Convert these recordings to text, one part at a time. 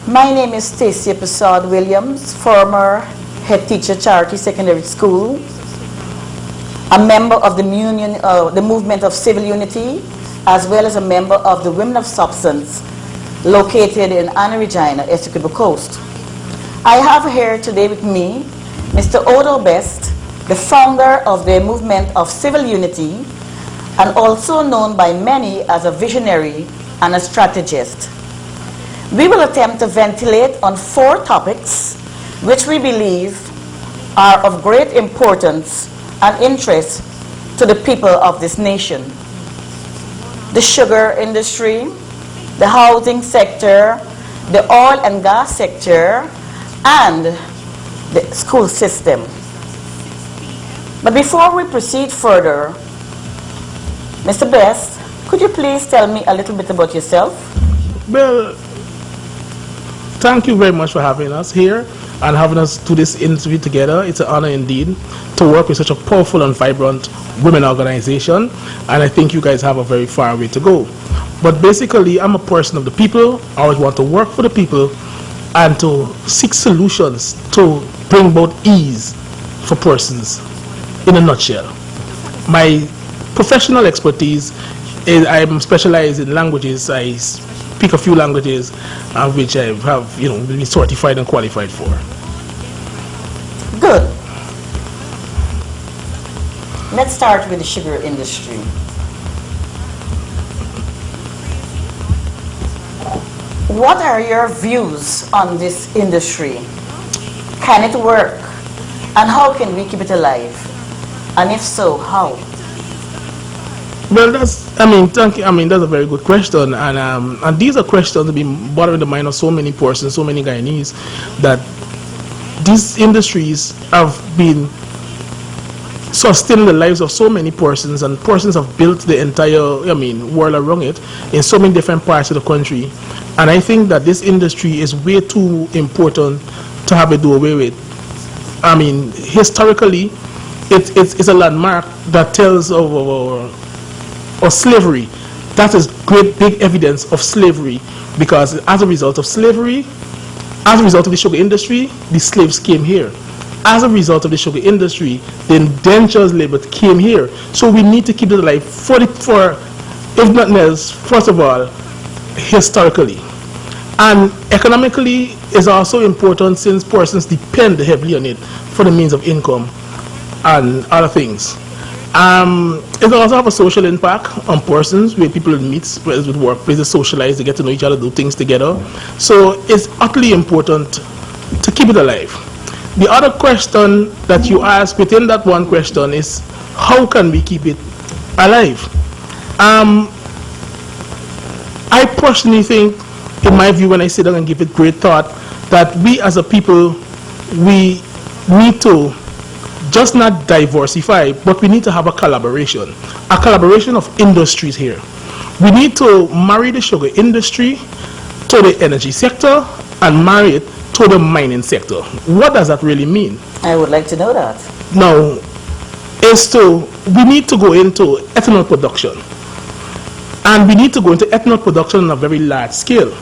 My name is Stacia Prasad Williams, former head teacher, Charity Secondary School, a member of the Movement of Civil Unity, as well as a member of the Women of Substance, located in Anna Regina, Essequibo Coast. I have here today with me Mr. Odo Best, the founder of the Movement of Civil Unity, and also known by many as a visionary and a strategist. We will attempt to ventilate on 4 topics which we believe are of great importance and interest to the people of this nation. The sugar industry, the housing sector, the oil and gas sector, and the school system. But before we proceed further, Mr. Best, could you please tell me a little bit about yourself? Well, thank you very much for having us here and having us do this interview together. It's an honor indeed to work with such a powerful and vibrant women organization, and I think you guys have a very far way to go. But basically, I'm a person of the people. I always want to work for the people and to seek solutions to bring about ease for persons in a nutshell. My professional expertise is I'm specialized in languages. I speak a few languages which I have, been certified and qualified for. Good. Let's start with the sugar industry. What are your views on this industry? Can it work? And how can we keep it alive? And if so, how? Well, thank you. That's a very good question, and these are questions that have been bothering the mind of so many persons, so many Guyanese, that these industries have been sustaining the lives of so many persons, and persons have built the entire, world around it in so many different parts of the country. And I think that this industry is way too important to have it do away with. Historically, it's a landmark that tells of slavery. That is great big evidence of slavery, because as a result of slavery, as a result of the sugar industry, the slaves came here. As a result of the sugar industry, the indentured labor came here. So we need to keep it alive for if nothing else, first of all, historically. And economically is also important, since persons depend heavily on it for the means of income and other things. It also have a social impact on persons, where people meet, whether it's with workplaces, socialize, they get to know each other, do things together. So it's utterly important to keep it alive. The other question that you ask within that one question is, how can we keep it alive? I personally think, in my view, when I sit down and give it great thought, that we as a people, we need to just not diversify, but we need to have a collaboration of industries here. We need to marry the sugar industry to the energy sector and marry it to the mining sector. What does that really mean? I would like to know that. Now, we need to go into ethanol production. And we need to go into ethanol production on a very large scale.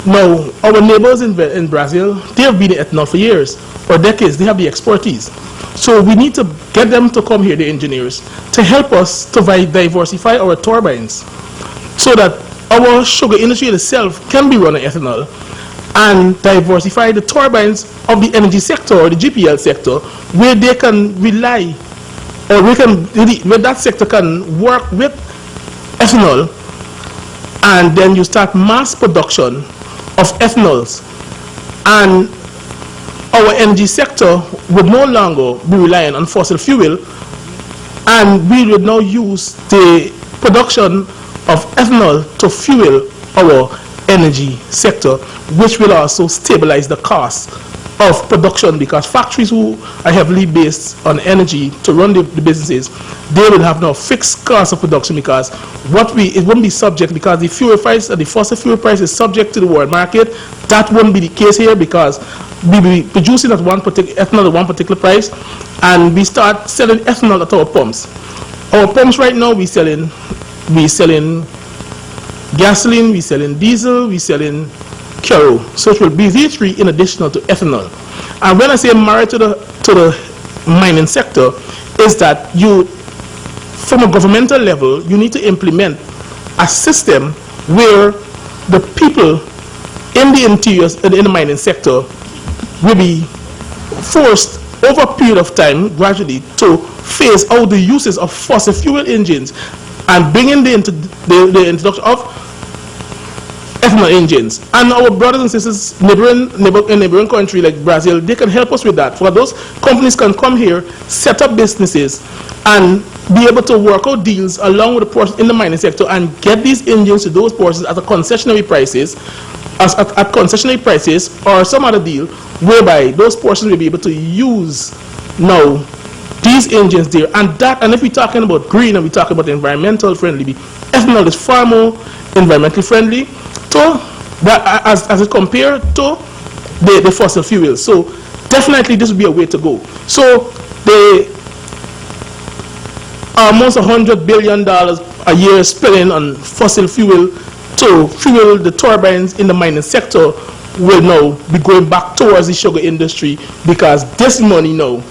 Now, our neighbors in Brazil, they have been in ethanol for years, for decades. They have the expertise. So we need to get them to come here, the engineers, to help us to diversify our turbines, so that our sugar industry itself can be run on ethanol, and diversify the turbines of the energy sector or the GPL sector, where they can rely, or where that sector can work with ethanol, and then you start mass production of ethanols, and our energy sector would no longer be relying on fossil fuel, and we would now use the production of ethanol to fuel our energy sector, which will also stabilize the cost of production, because factories who are heavily based on energy to run the businesses, they will have no fixed cost of production, because it wouldn't be subject, because the fuel price, the fossil fuel price is subject to the world market. That wouldn't be the case here, because we be producing at ethanol at one particular price, and we start selling ethanol at our pumps. Our pumps right now, we selling gasoline, we selling diesel, we selling Kero. So it will be these three in addition to ethanol. And when I say married to the mining sector, is that you, from a governmental level, you need to implement a system where the people in the interiors, in the mining sector, will be forced over a period of time gradually to phase out the uses of fossil fuel engines and bring in the introduction of ethanol engines. And our brothers and sisters in neighboring country like Brazil, they can help us with that. For those companies can come here, set up businesses, and be able to work out deals along with the portion in the mining sector and get these engines to those portions at a concessionary prices, at concessionary prices or some other deal whereby those portions will be able to use now these engines there. And if we're talking about green and we're talking about environmental friendly, ethanol is far more environmentally friendly to that as it compared to the fossil fuels. So definitely this would be a way to go. So the almost $100 billion a year spending on fossil fuel to fuel the turbines in the mining sector will now be going back towards the sugar industry, because this money now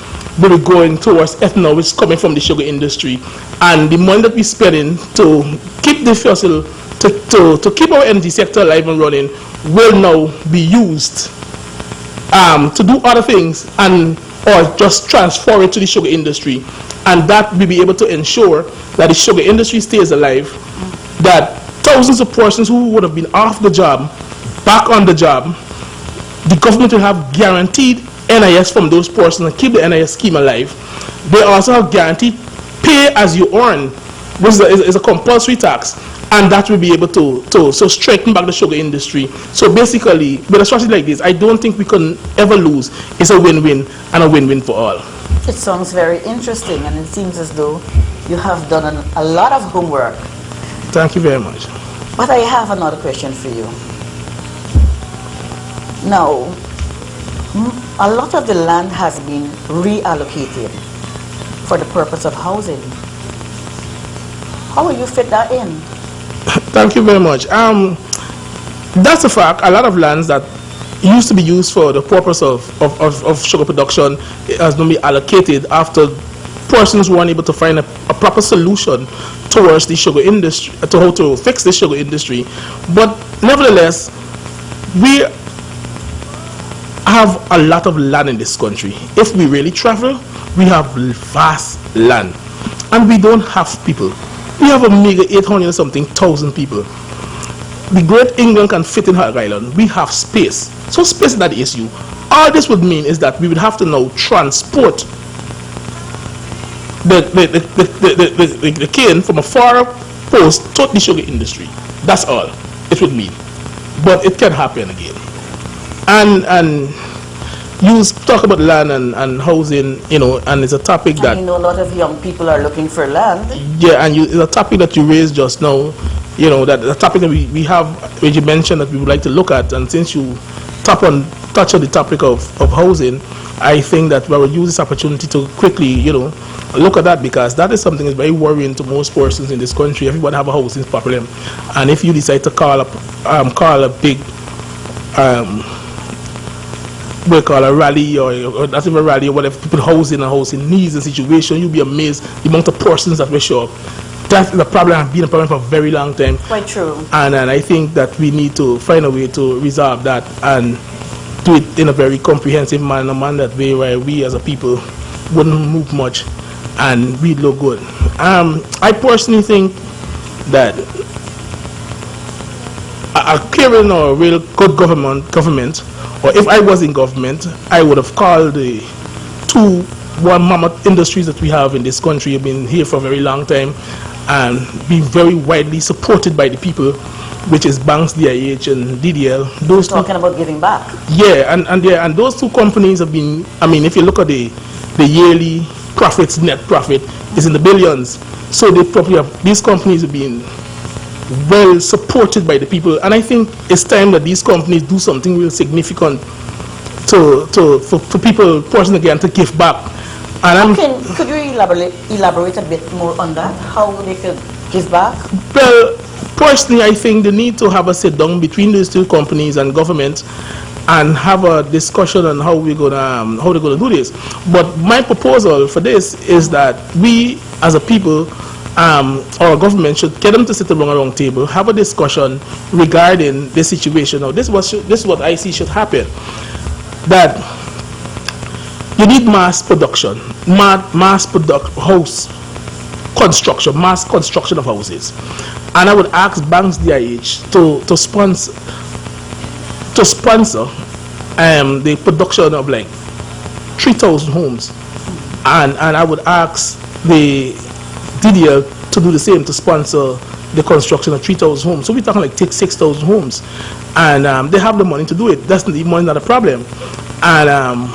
will be going towards ethanol, which is coming from the sugar industry. And the money that we're spending to keep the fossil, to keep our energy sector alive and running, will now be used to do other things or just transfer it to the sugar industry. And that will be able to ensure that the sugar industry stays alive, that thousands of persons who would have been off the job, back on the job, the government will have guaranteed NIS from those persons and keep the NIS scheme alive. They also have guaranteed pay as you earn, which is a compulsory tax, and that will be able to strengthen back the sugar industry. So basically, with a strategy like this, I don't think we can ever lose. It's a win-win and a win-win for all. It sounds very interesting, and it seems as though you have done a lot of homework. Thank you very much. But I have another question for you. Now, a lot of the land has been reallocated for the purpose of housing. How will you fit that in? Thank you very much. That's a fact. A lot of lands that used to be used for the purpose of sugar production has been allocated after persons were unable to find a proper solution towards the sugar industry, to how to fix the sugar industry. But nevertheless, we have a lot of land in this country. If we really travel, we have vast land, and we don't have people. We have a meager 800 something thousand people. The Great England can fit in Hog Island. We have space. So space is not the issue. All this would mean is that we would have to now transport the cane from a far post to the sugar industry. That's all it would mean. But it can happen again. And you talk about land and housing, and it's a topic that... a lot of young people are looking for land. Yeah, and it's a topic that you raised just now, that the topic that we have, which you mentioned that we would like to look at. And since you touch on the topic of housing, I think that we will use this opportunity to quickly, look at that, because that is something that's very worrying to most persons in this country. Everybody have a housing problem, and if you decide to call a big we call a rally or not even a rally or whatever, people housing needs and situation, you'll be amazed the amount of persons that will show up. That is a problem, has been a problem for a very long time. Quite true. And I think that we need to find a way to resolve that and do it in a very comprehensive manner, that way where we as a people wouldn't move much and we look good. I personally think that a caring or real good government, or if I was in government, I would have called the one mammoth industries that we have in this country, have been here for a very long time and been very widely supported by the people, which is Banks, DIH and DDL. Those talking about giving back. Yeah, and those two companies have been, if you look at the yearly profits, net profit is in the billions. So these companies have been well supported by the people, and I think it's time that these companies do something real significant for people, person again, to give back. And could you elaborate a bit more on that? How they could give back? Well, personally, I think they need to have a sit down between these two companies and government and have a discussion on how they're gonna do this. But my proposal for this is that we, as a people, our government should get them to sit around a round table, have a discussion regarding this situation. Now, this is what I see should happen. That you need mass production, house construction, mass construction of houses, and I would ask banks DIH to sponsor the production of like 3,000 homes, and I would ask the DDL to do the same, to sponsor the construction of 3,000 homes. So we're talking like take 6,000 homes, and they have the money to do it. That's the money, not a problem. And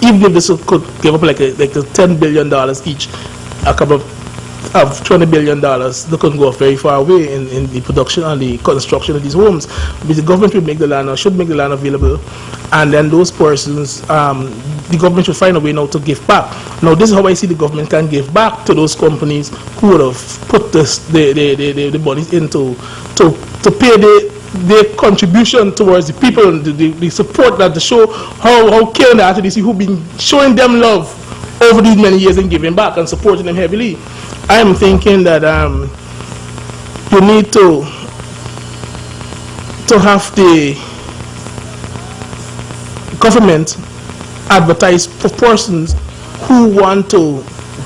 even if this could give up like $10 billion each, a couple of $20 billion, they can go very far away in the production and the construction of these homes. But the government will make the land, or should make the land available, and then those persons, the government should find a way now to give back. Now, this is how I see the government can give back to those companies who would have put the monies into to pay the contribution towards the people, and the support that they show, how caring they are to these who've been showing them love over these many years and giving back and supporting them heavily. I am thinking that you need to have the government advertise for persons who want to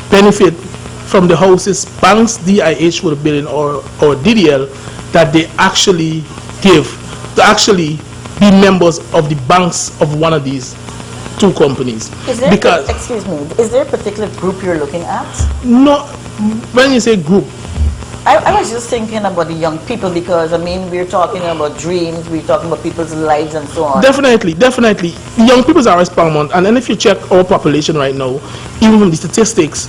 benefit from the houses banks DIH would build or DDL, that they actually give, to actually be members of the banks of one of these two companies. Is there, because, excuse me, is there a particular group you're looking at? No, when you say group, I was just thinking about the young people, because I mean we're talking about dreams, we're talking about people's lives and so on. Definitely. Young people are paramount, and then if you check our population right now, even from the statistics,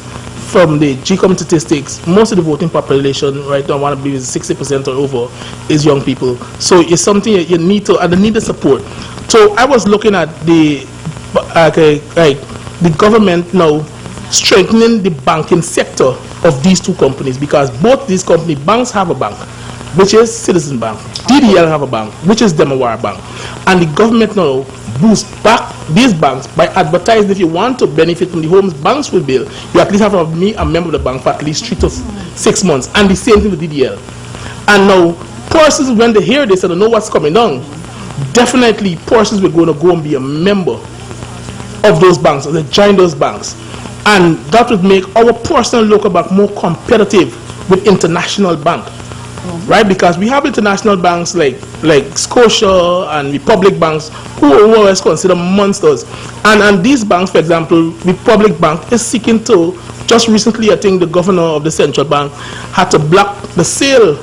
from the GCOM statistics, most of the voting population right now, I want to believe is 60% or over, is young people. So it's something you need to, and they need the support. So I was looking at the government now strengthening the banking sector of these two companies, because both these companies, banks have a bank, which is Citizen Bank. DDL have a bank, which is Demawara Bank. And the government now boosts back these banks by advertising. If you want to benefit from the homes banks will build, you at least have to be a member of the bank for at least 3 to 6 months. And the same thing with DDL. And now, persons, when they hear this and they know what's coming down, definitely persons will go and be a member of those banks, or they join those banks. And that would make our personal local bank more competitive with international bank. Right, because we have international banks like Scotia and Republic banks who are always considered monsters, and these banks, for example, Republic Bank is seeking to, just recently I think the governor of the central bank had to block the sale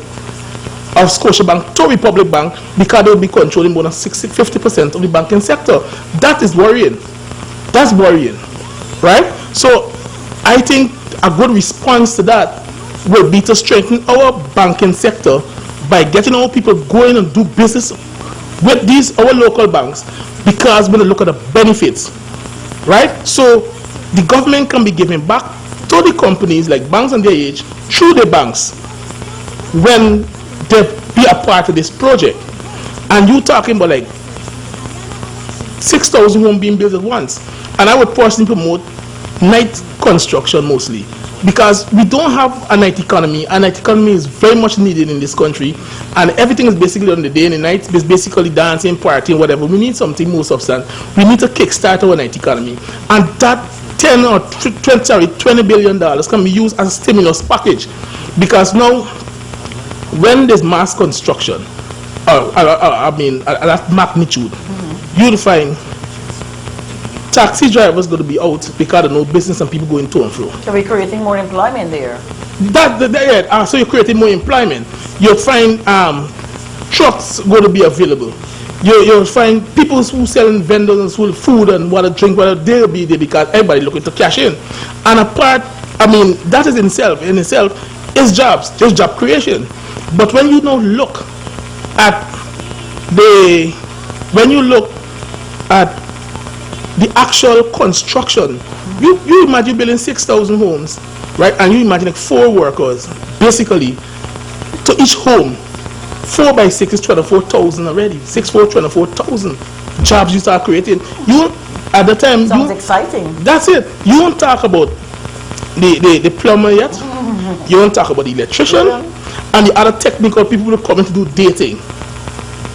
of Scotia Bank to Republic Bank because they will be controlling more than 50% of the banking sector. That is worrying. That's worrying, right? So I think a good response to that will be to strengthen our banking sector by getting our people going and do business with these our local banks, because when they look at the benefits, right? So the government can be giving back to the companies like banks and DIH through the banks when they be a part of this project. And you talking about like 6,000 homes being built at once. And I would personally promote night construction mostly, because we don't have a night economy. A night economy is very much needed in this country, and everything is basically on the day and the night. It's basically dancing, partying, whatever. We need something more substantial. We need to kickstart our night economy, and that $20 billion can be used as a stimulus package, because now when there's mass construction, I mean at that magnitude, you'll find taxi drivers going to be out because of no business and people going to and fro. So we're creating more employment there. So you're creating more employment. You'll find trucks going to be available. You'll find people who selling vendors and food and water, drink, whatever, they'll be there because everybody looking to cash in. And apart, I mean, that is in itself is jobs, just job creation. But when you now look at the actual construction, you imagine building 6,000 homes, right? And you imagine like 4 workers basically to each home. 4 by 6 is 24,000 already. 6 4 24,000 jobs you start creating. You at the time Sounds exciting. That's it. You won't talk about the plumber yet. You won't talk about the electrician and the other technical people who come in to do dating.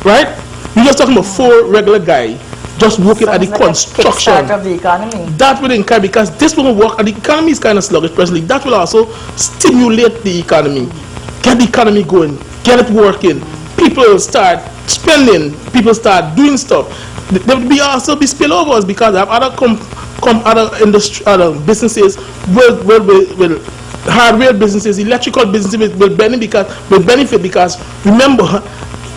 Right? You're just talking about 4 regular guys just working at the Sounds like construction. a kickstart of the economy. That will encourage, because this will work and the economy is kind of sluggish presently. That will also stimulate the economy, get the economy going, get it working. People start spending, people start doing stuff. There will be also be spillovers because other other industry, other businesses will hardware businesses, electrical businesses will benefit because remember,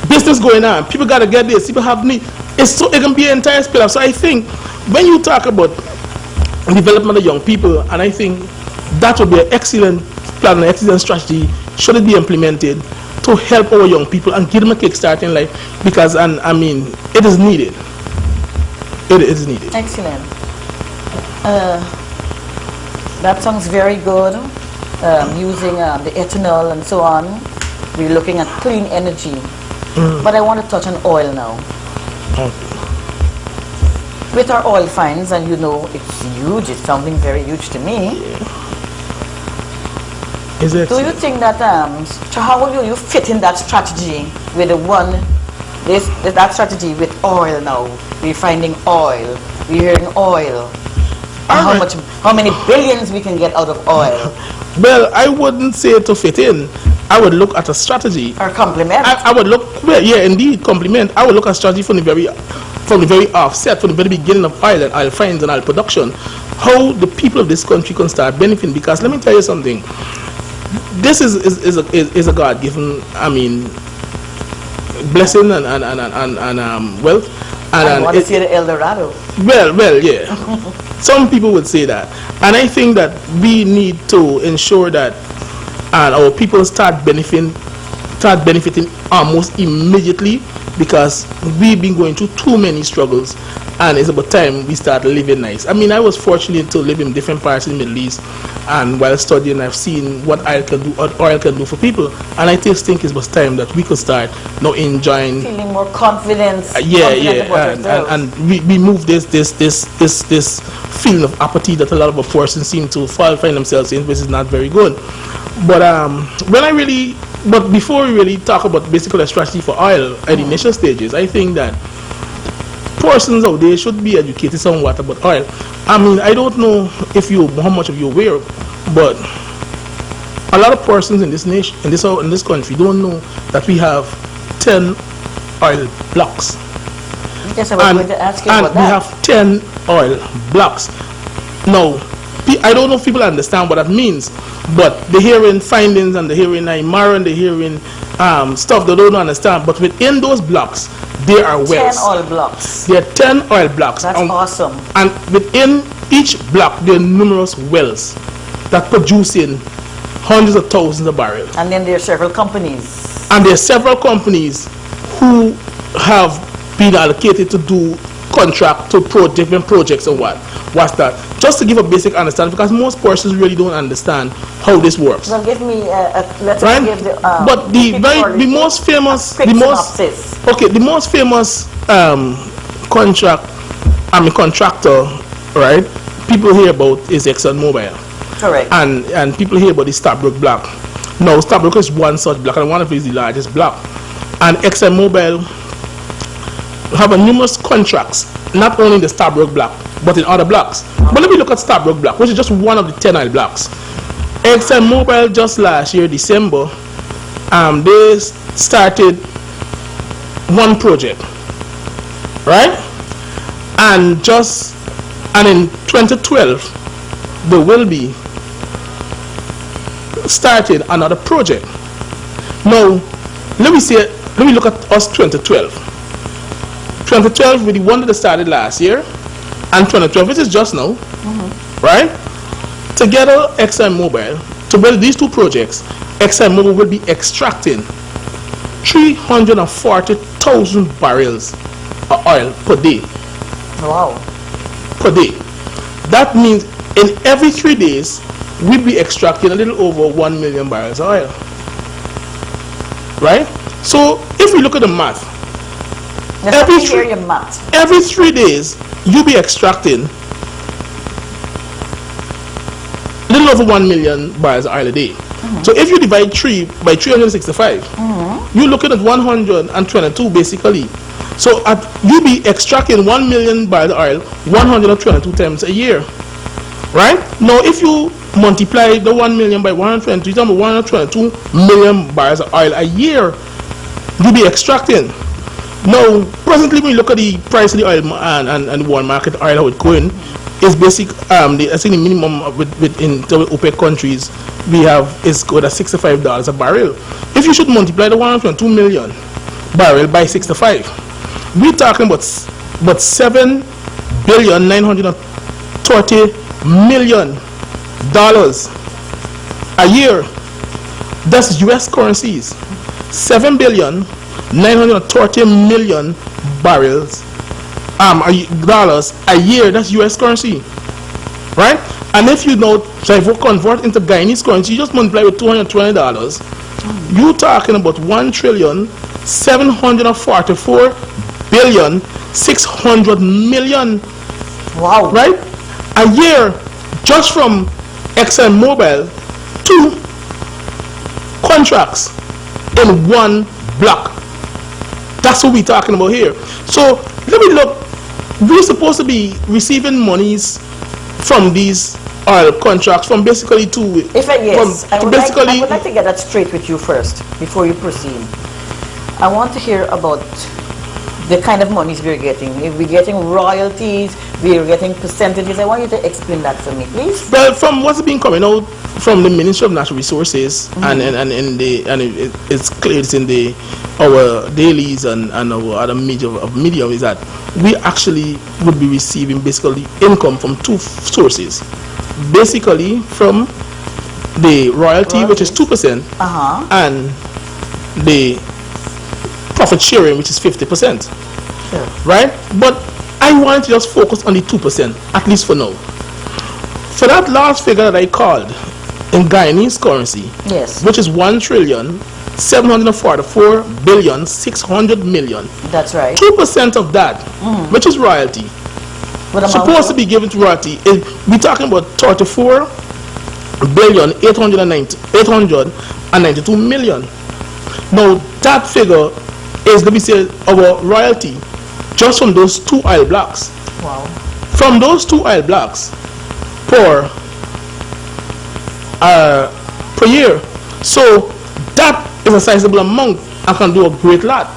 business going on, people got to get this, people have need. It can be an entire spillover. So I think when you talk about development of young people, and I think that would be an excellent plan, an excellent strategy, should it be implemented to help our young people and give them a kickstart in life, because I mean it is needed. It is needed. Excellent. That sounds very good. Using the ethanol and so on. We're looking at clean energy. But I want to touch on oil now. With our oil finds, and you know it's huge, it's something very huge to me. Is it? Do you think that, so how will you fit in that strategy with that strategy with oil now? We're finding oil, we're hearing oil. And how many billions we can get out of oil? Well, I wouldn't say to fit in. I would look at a strategy. Or complement. I would look, well, yeah, indeed, complement. I would look at strategy from the very offset, from the very beginning of oil and oil finds and oil production, how the people of this country can start benefiting. Because let me tell you something. This is a God-given, I mean, blessing and wealth. And I want to see the El Dorado. Well, yeah. Some people would say that. And I think that we need to ensure that our people start benefiting almost immediately, because we've been going through too many struggles, and it's about time we start living nice. I mean, I was fortunate to live in different parts in the Middle East, and while studying, I've seen what oil can do for people, and I just think it's about time that we could start now enjoying, feeling more confidence. And we move this feeling of apathy that a lot of persons seem to find themselves in, which is not very good. But before we really talk about basically a strategy for oil at the initial stages, I think that persons out there should be educated somewhat about oil. I mean, I don't know how much of you are aware, but a lot of persons in this nation, in this country, don't know that we have 10 oil blocks. Yes, I was going to ask you about that. We have 10 oil blocks. Now, I don't know if people understand what that means, but they're hearing findings and they're hearing Aymara and they're hearing stuff they don't understand. But within those blocks, there are wells. 10 oil blocks. There are 10 oil blocks. That's awesome. And within each block, there are numerous wells that produce in hundreds of thousands of barrels. And then there are several companies. And there are several companies who have been allocated to do contract to different projects and what's that, just to give a basic understanding, because most persons really don't understand how this works. Well, give me let's right? give the but the most famous contractor, right, people hear about is ExxonMobil. Correct. And people hear about the Stabroek block. Now, Stabroek is one such block, and one of it is the largest block. And ExxonMobil have a numerous contracts, not only in the Stabroek block, but in other blocks. But let me look at Stabroek block, which is just one of the 10 oil blocks. ExxonMobil just last year, December, they started one project, right? And in 2012, they will be starting another project. Now, let me look at us 2012. 2012 with the one that started last year, and 2012, which is just now, right? Together, ExxonMobil, to build these two projects, ExxonMobil will be extracting 340,000 barrels of oil per day. Wow. Per day. That means in every 3 days, we'll be extracting a little over 1 million barrels of oil. right? So if we look at the math, Let me hear your math. every 3 days you be extracting a little over 1 million barrels of oil a day. So if you divide 3 by 365, you're looking at 122 basically. So you be extracting 1 million barrels of oil 122 times a year, right? Now if you multiply the 1 million by 122, you're 122 million barrels of oil a year you be extracting. Now presently when you look at the price of the oil and world market oil, how it's going, is basic. I think the minimum in OPEC countries we have is good at $65 a barrel. If you should multiply the 122 million barrel by 65, we're talking about $7,930,000,000 a year. That's U.S. currencies. $7,930,000,000 barrels dollars a year. That's U.S. currency, right? And if you know, so if you convert into Guyanese currency, you just multiply with $220. You're talking about $1,744,600,000,000. Wow! Right? A year, just from ExxonMobil, 2 contracts in one block. That's what we're talking about here. So let me look. We're supposed to be receiving monies from these oil contracts from basically two. I would like to get that straight with you first before you proceed. I want to hear about the kind of monies we're getting. If we're getting royalties, we're getting percentages. I want you to explain that for me, please. Well, from what's been coming out from the Ministry of Natural Resources, it's clear it's in our dailies and our other media is that we actually would be receiving basically income from 2 sources. Basically from the royalty, which is 2%, and the profit sharing, which is 50%. Sure. Right? But I want to just focus on the 2%, at least for now. For that last figure that I called in Guyanese currency, yes, which is 1,744,600,000,000. That's right. 2% of that, which is royalty, supposed to be given to royalty. We're talking about 34,892,000,000. Now that figure is, let me say, our royalty just from those 2 oil blocks. Wow. From those 2 oil blocks per year. So that is a sizable amount and can do a great lot.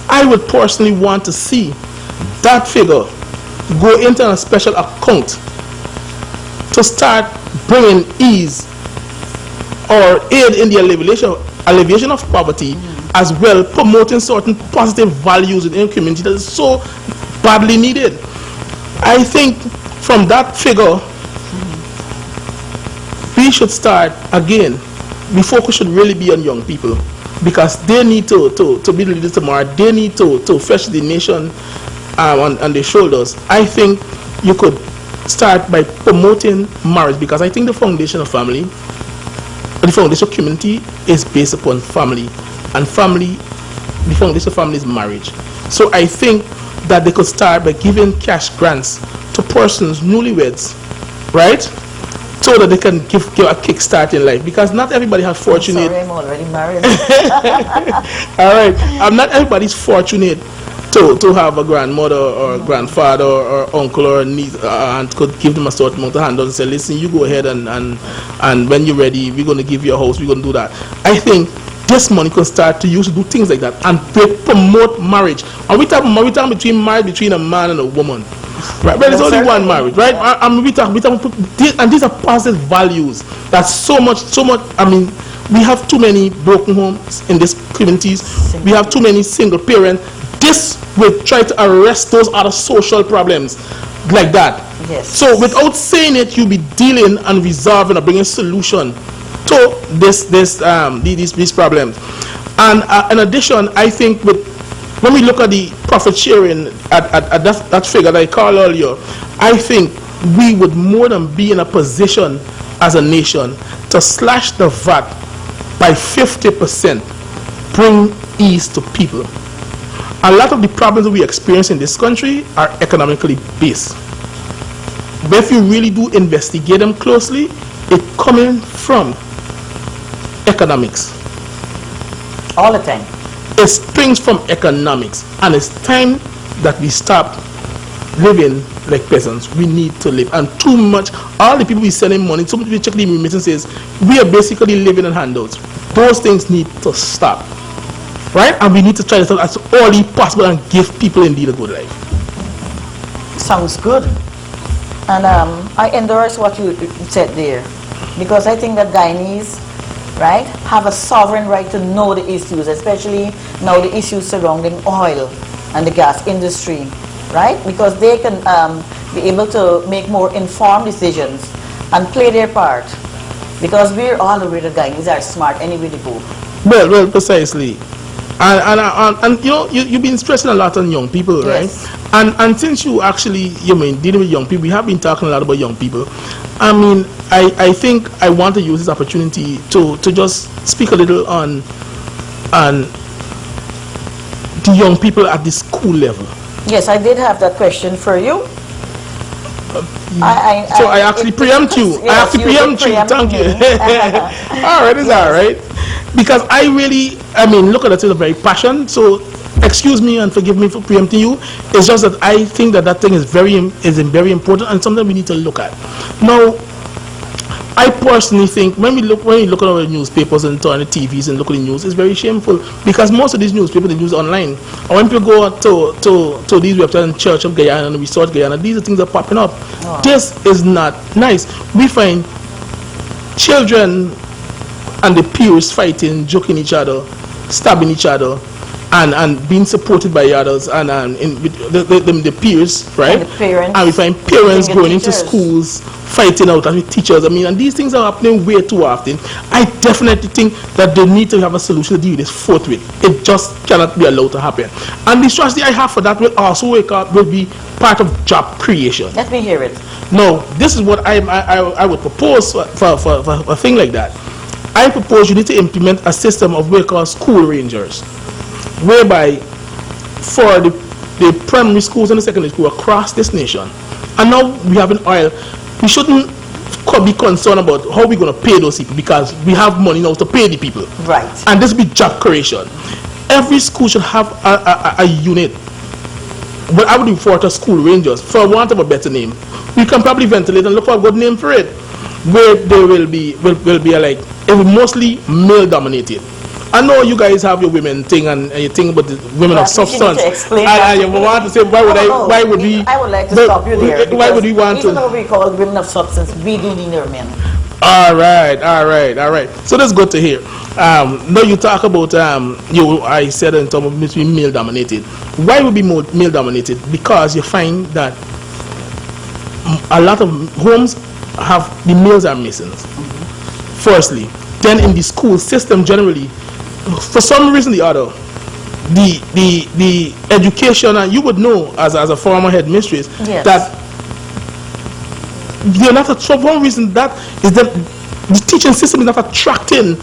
I would personally want to see that figure go into a special account to start bringing ease or aid in the alleviation of poverty, as well promoting certain positive values within the community that is so badly needed. I think from that figure we should start again. The focus should really be on young people, because they need to be the leaders tomorrow. They need to fetch the nation on their shoulders. I think you could start by promoting marriage, because I think the foundation of family, the foundation of community is based upon family, and family, the foundation of family is marriage. So I think that they could start by giving cash grants to persons newlyweds, right? So that they can give a kickstart in life, because not everybody has fortunate. Sorry, I'm already married. All right, not everybody's fortunate to have a grandmother or a grandfather or uncle or a niece and could give them a certain amount of handouts and say, listen, you go ahead and when you're ready, we're going to give you a house, we're going to do that. I think this money can start to use to do things like that and promote marriage. And we talk between marriage between a man and a woman. Right, but there's only one marriage, right? We talk, and these are positive values. That's so much. I mean, we have too many broken homes in these communities. We have too many single parents. This will try to arrest those other social problems like that. Yes. So without saying it, you'll be dealing and resolving or bringing solution to these problems. And in addition, I think when we look at the profit sharing at that figure that I called earlier, I think we would more than be in a position as a nation to slash the VAT by 50% bring ease to people. A lot of the problems that we experience in this country are economically based. But if you really do investigate them closely, it's coming from economics. All the time. It springs from economics, and it's time that we stop living like peasants. We need to live, and too much. All the people we sending money, so many people checking the remittances, we are basically living on handouts. Those things need to stop, right? And we need to try to stop as early possible and give people indeed a good life. Sounds good. And I endorse what you said there, because I think that Guyanese, right, have a sovereign right to know the issues, especially now the issues surrounding oil and the gas industry, right? Because they can be able to make more informed decisions and play their part. Because we're all aware that Guyanese are smart anyway they go. Well, precisely. And you know, you've been stressing a lot on young people, Yes. right? And since you actually, dealing with young people, we have been talking a lot about young people. I mean, I think I want to use this opportunity to just speak a little on the young people at the school level. Yes, I did have that question for you. I actually preempt you. Yes, I have to preempt you. Thank you. All right, it's all right. Because I mean, look at it as a very passion. So excuse me and forgive me for preempting you. It's just that I think that thing is very important and something we need to look at. Now, I personally think when we look at our newspapers and turn the TVs and look at the news, it's very shameful because most of these newspapers they use online. And when people go to these websites in Church of Guyana and Resort Guyana, these are things that are popping up. Oh. This is not nice. We find children and the peers fighting, joking each other, stabbing each other, and being supported by others and the peers, right? And the parents. And we find parents going into schools, fighting out with teachers. I mean, and these things are happening way too often. I definitely think that they need to have a solution to deal with this forthwith. It just cannot be allowed to happen. And the strategy I have for that will also will be part of job creation. Let me hear it. Now, this is what I would propose for a thing like that. I propose you need to implement a system of what we call school rangers, whereby for the primary schools and the secondary school across this nation, and now we have an oil, we shouldn't be concerned about how we're going to pay those people because we have money now to pay the people. Right. And this will be job creation. Every school should have a unit. But I would refer to school rangers, for want of a better name. We can probably ventilate and look for a good name for it, where they will be it will mostly male dominated. I know you guys have your women thing and you think about the women of substance. I want to say why would we? I would like to stop you there. Why would we want even to? Even though we call women of substance, we do need our men. All right. So that's good to hear. Now you talk about I said in terms of between male dominated. Why would be more male dominated? Because you find that a lot of homes have the males are missing. Firstly, then in the school system generally, for some reason or the other, the education, and you would know as a former headmistress, yes, that they're not for one reason that is that the teaching system is not attracting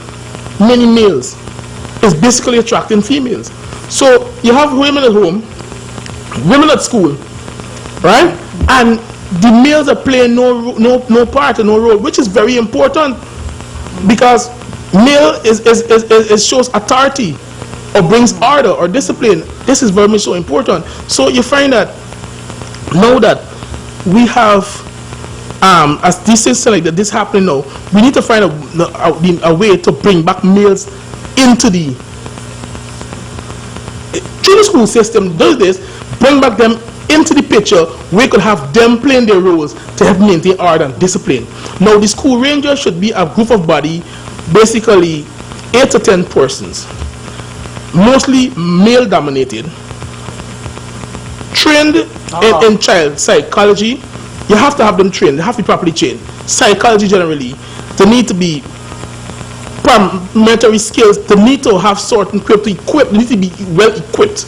many males. It's basically attracting females. So you have women at home, women at school, right? And the males are playing no part and no role, which is very important because male is shows authority or brings order or discipline. This is very much so important. So you find that now that we have as this is like that this happening now, we need to find a way to bring back males into the through the school system. Does this bring back them into the picture? We could have them playing their roles to help maintain order and discipline. Now the school ranger should be a group of body, basically 8 to 10 persons, mostly male dominated, trained in child psychology. You have to have them trained. They have to be properly trained. Psychology generally, they need to be parliamentary skills. They need to have certain equipped. They need to be well equipped,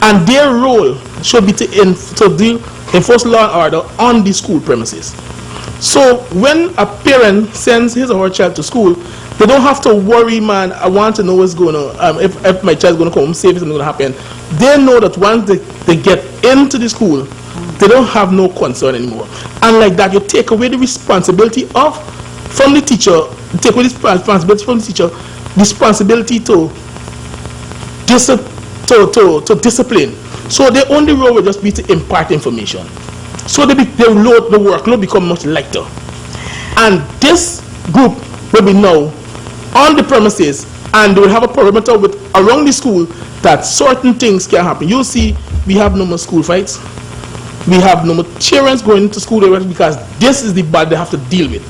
and their role should be to enforce law and order on the school premises. So when a parent sends his or her child to school, They don't have to worry, man. I want to know what's going on. If my child's going to come home safe, something's going to happen. They know that once they get into the school, they don't have no concern anymore. And like that, you take away the responsibility from the teacher, take away the responsibility from the teacher, responsibility to discipline. So their only role will just be to impart information. So the workload become much lighter. And this group will be now on the premises, and they will have a perimeter around the school that certain things can happen. You'll see we have no more school fights. We have no more parents going into school because this is the bad they have to deal with.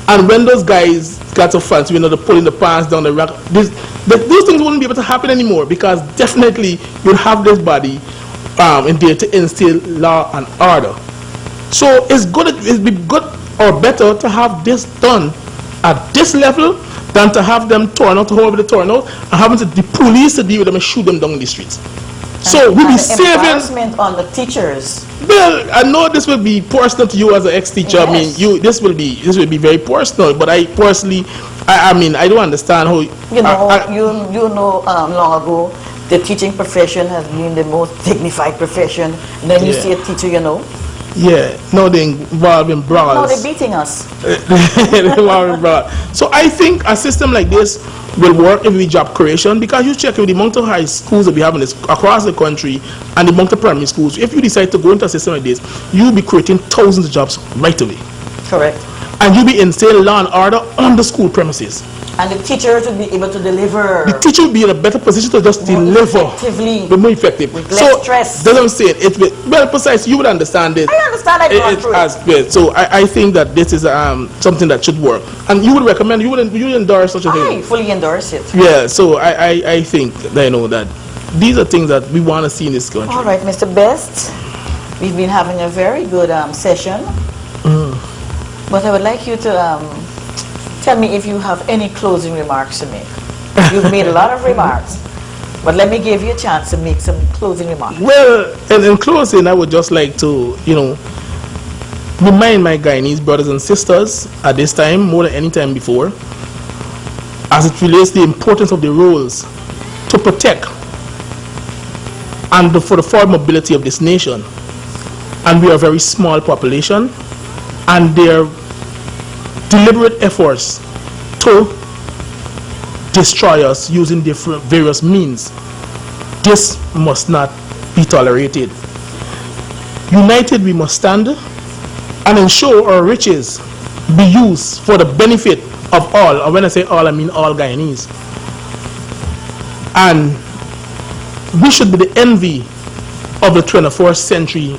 And when those guys got so fancy, they're pulling the pants down the rack, those things wouldn't be able to happen anymore, because definitely you'll have this body in there to instill law and order. So it'd be good or better to have this done at this level than to have them torn out, however they torn out, and having the police to deal with them and shoot them down in the streets. So we'll be saving embarrassment on the teachers. Well, I know this will be personal to you as an ex-teacher. Yes. I mean, this will be very personal. But I personally, I mean, I don't understand how. You know, long ago, the teaching profession has been the most dignified profession. And then you see a teacher, Yeah, no, they involved in brawls. No, they're beating us. They're involved in brawls. So I think a system like this will work if we job creation, because you check with the amount of high schools that we have across the country and the amount of primary schools. If you decide to go into a system like this, you'll be creating thousands of jobs right away. Correct. And you'll be instilling law and order on the school premises. And the teachers will be able to deliver. The teacher will be in a better position to just deliver. Effectively. Be more effective. With less stress. That's what I'm saying. Well, precisely, you would understand it. I understand it. So I think that this is something that should work. And you would recommend, you would endorse such a thing? I fully endorse it. Yeah, so I think that, that these are things that we want to see in this country. All right, Mr. Best, we've been having a very good session. But I would like you to tell me if you have any closing remarks to make. You've made a lot of remarks, but let me give you a chance to make some closing remarks. Well, in closing, I would just like to, remind my Guyanese brothers and sisters at this time, more than any time before, as it relates to the importance of the roles to protect and for the forward mobility of this nation. And we are a very small population, and their deliberate efforts to destroy us using different various means, this must not be tolerated. United we must stand and ensure our riches be used for the benefit of all, and when I say all, I mean all Guyanese. And we should be the envy of the 21st century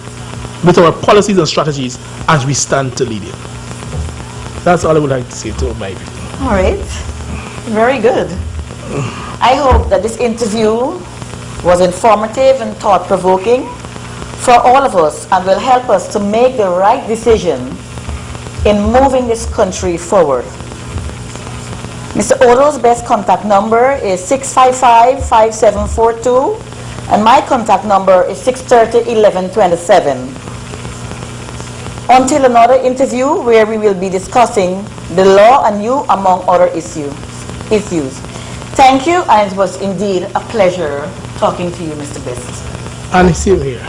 with our policies and strategies as we stand to lead it. That's all I would like to say to my people. All right. Very good. I hope that this interview was informative and thought-provoking for all of us and will help us to make the right decision in moving this country forward. Mr. Odo's best contact number is 655-5742, and my contact number is 630-1127. Until another interview where we will be discussing the law and you among other issues. Thank you, and it was indeed a pleasure talking to you, Mr. Best. And same here.